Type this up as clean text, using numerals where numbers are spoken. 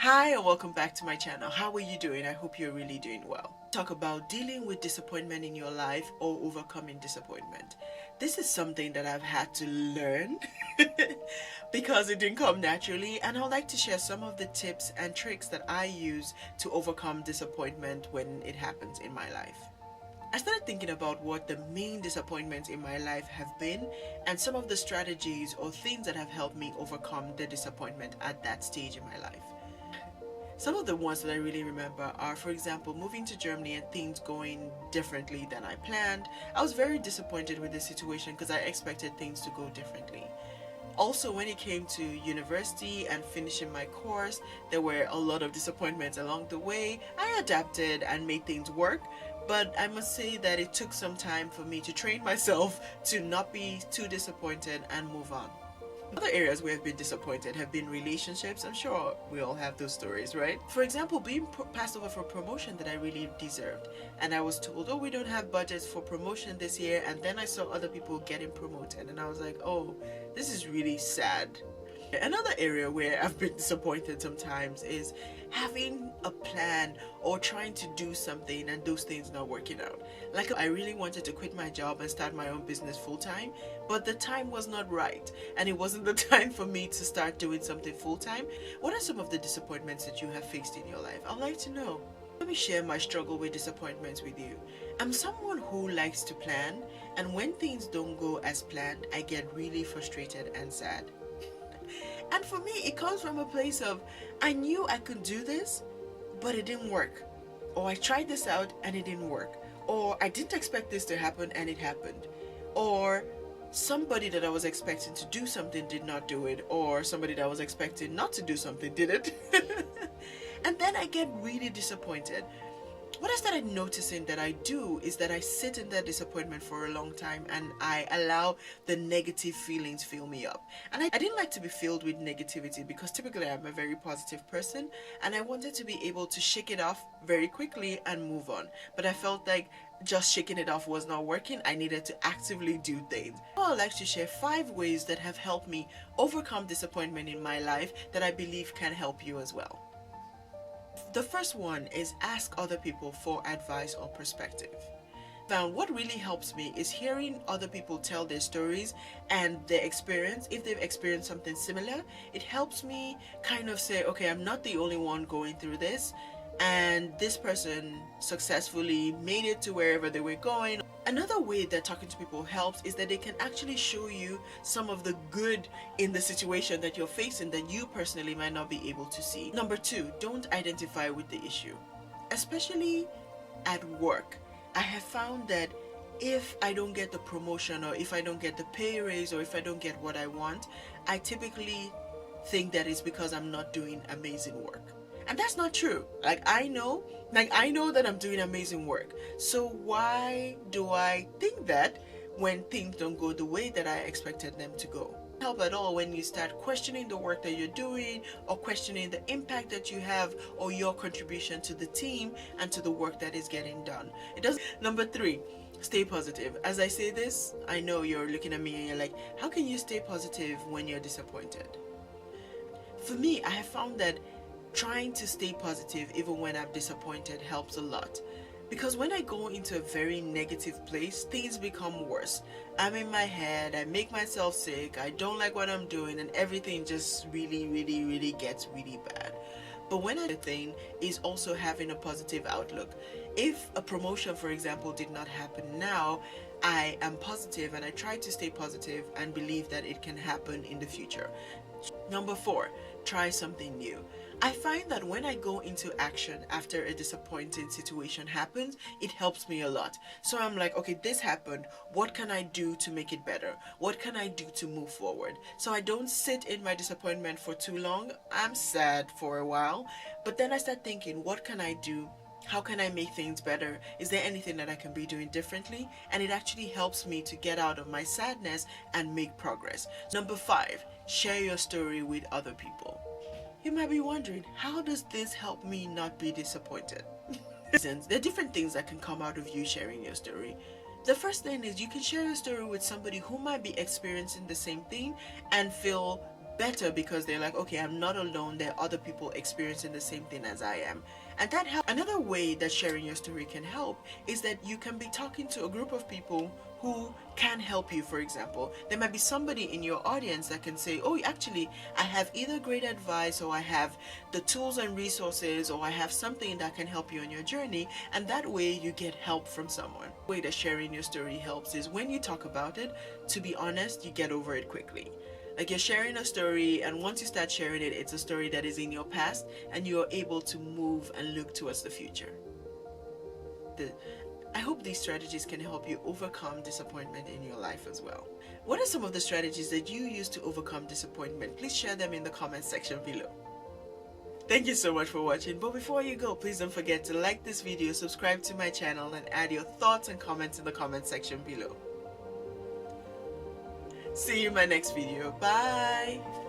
Hi and welcome back to my channel. How are you doing? I hope you're really doing well. Talk about dealing with disappointment in your life or overcoming disappointment. This is something that I've had to learn because it didn't come naturally, and I'd like to share some of the tips and tricks that I use to overcome disappointment when it happens in my life. I started thinking about what the main disappointments in my life have been and some of the strategies or things that have helped me overcome the disappointment at that stage in my life. Some of the ones that I really remember are, for example, moving to Germany and things going differently than I planned. I was very disappointed with the situation because I expected things to go differently. Also, when it came to university and finishing my course, there were a lot of disappointments along the way. I adapted and made things work, but I must say that it took some time for me to train myself to not be too disappointed and move on. Other areas where I've been disappointed have been relationships. I'm sure we all have those stories, right? For example, being passed over for a promotion that I really deserved. And I was told, oh, we don't have budgets for promotion this year. And then I saw other people getting promoted. And I was like, oh, this is really sad. Another area where I've been disappointed sometimes is having a plan or trying to do something and those things not working out. Like, I really wanted to quit my job and start my own business full-time, but the time was not right and it wasn't the time for me to start doing something full-time. What are some of the disappointments that you have faced in your life? I'd like to know. Let me share my struggle with disappointments with you. I'm someone who likes to plan, and when things don't go as planned, I get really frustrated and sad. And for me, it comes from a place of, I knew I could do this, but it didn't work. Or I tried this out and it didn't work. Or I didn't expect this to happen and it happened. Or somebody that I was expecting to do something did not do it. Or somebody that I was expecting not to do something did it. And then I get really disappointed. What I started noticing that I do is that I sit in that disappointment for a long time and I allow the negative feelings fill me up. And I didn't like to be filled with negativity because typically I'm a very positive person and I wanted to be able to shake it off very quickly and move on. But I felt like just shaking it off was not working. I needed to actively do things. I'd like to share 5 ways that have helped me overcome disappointment in my life that I believe can help you as well. The first one is ask other people for advice or perspective. Now, what really helps me is hearing other people tell their stories and their experience. If they've experienced something similar, it helps me kind of say, okay, I'm not the only one going through this, and this person successfully made it to wherever they were going. Another way that talking to people helps is that they can actually show you some of the good in the situation that you're facing that you personally might not be able to see. Number 2, don't identify with the issue. Especially at work, I have found that if I don't get the promotion or if I don't get the pay raise or if I don't get what I want, I typically think that it's because I'm not doing amazing work. And that's not true. I know that I'm doing amazing work. So why do I think that when things don't go the way that I expected them to go? Help at all when you start questioning the work that you're doing or questioning the impact that you have or your contribution to the team and to the work that is getting done. It does. Number 3, stay positive. As I say this, I know you're looking at me and you're like, how can you stay positive when you're disappointed? For me, I have found that trying to stay positive even when I'm disappointed helps a lot. Because when I go into a very negative place, things become worse. I'm in my head, I make myself sick, I don't like what I'm doing, and everything just really gets really bad. But when a thing is also having a positive outlook. If a promotion, for example, did not happen now, I am positive and I try to stay positive and believe that it can happen in the future. Number 4, try something new. I find that when I go into action after a disappointing situation happens, it helps me a lot. So I'm like, okay, this happened. What can I do to make it better? What can I do to move forward? So I don't sit in my disappointment for too long. I'm sad for a while, but then I start thinking, what can I do? How can I make things better? Is there anything that I can be doing differently? And it actually helps me to get out of my sadness and make progress. Number 5, share your story with other people. You might be wondering, how does this help me not be disappointed? There are different things that can come out of you sharing your story. The first thing is you can share your story with somebody who might be experiencing the same thing and feel better because they're like, okay, I'm not alone. There are other people experiencing the same thing as I am. And that helps. Another way that sharing your story can help is that you can be talking to a group of people who can help you. For example, there might be somebody in your audience that can say, oh, actually, I have either great advice, or I have the tools and resources, or I have something that can help you on your journey. And that way you get help from someone. The way that sharing your story helps is when you talk about it, to be honest, you get over it quickly. Like, you're sharing a story, and once you start sharing it, it's a story that is in your past, and you're able to move and look towards the future. I hope these strategies can help you overcome disappointment in your life as well. What are some of the strategies that you use to overcome disappointment? Please share them in the comment section below. Thank you so much for watching, but before you go, please don't forget to like this video, subscribe to my channel, and add your thoughts and comments in the comment section below. See you in my next video. Bye!